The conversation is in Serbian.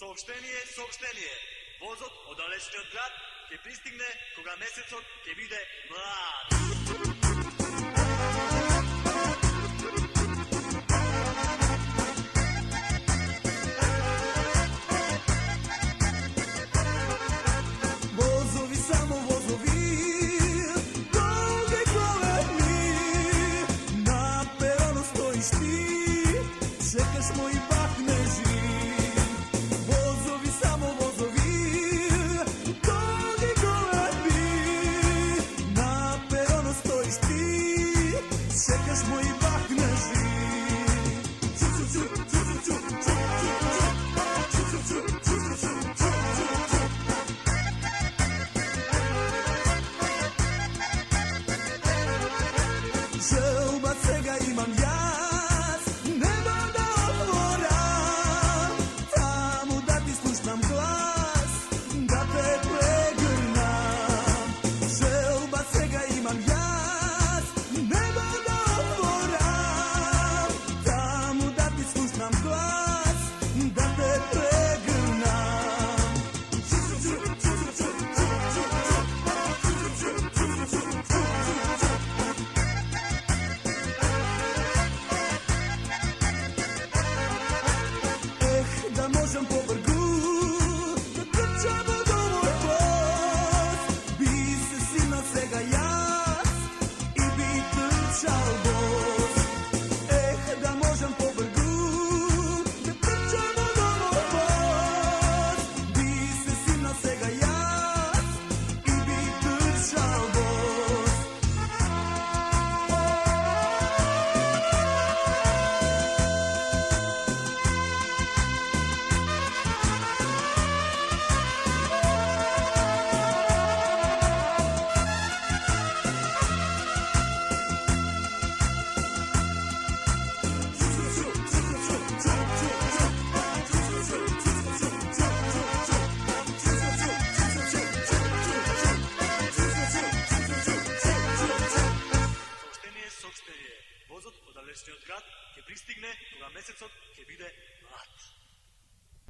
Съобщение, съобщение! Возот од далечниот град ќе пристигне кога месецот ќе биде млад. Vozovi, samo vozovi, dolge golemi, na peronu stojiš ti, čekaš moj bak ne živ. Vozovi, samo vozovi, dolge golemi, na peronu stojiš ti, čekaš moj bak ne živ. Želba svega imam jaz, nema da otvoram, tamo da ti slušam glas, da te pregrnam. Želba svega imam jaz, nema da otvoram, tamo da ti slušam glas, da te pregrnam. Da možem po vrgu da trčam od ovoj voz, bi se sima svega jaz i bi trčal voz. Da možem po vrgu da trčam od ovoj voz, bi se sima svega jaz i bi trčal voz. Возот од далечниот град ќе пристигне кога месецот ќе биде млад.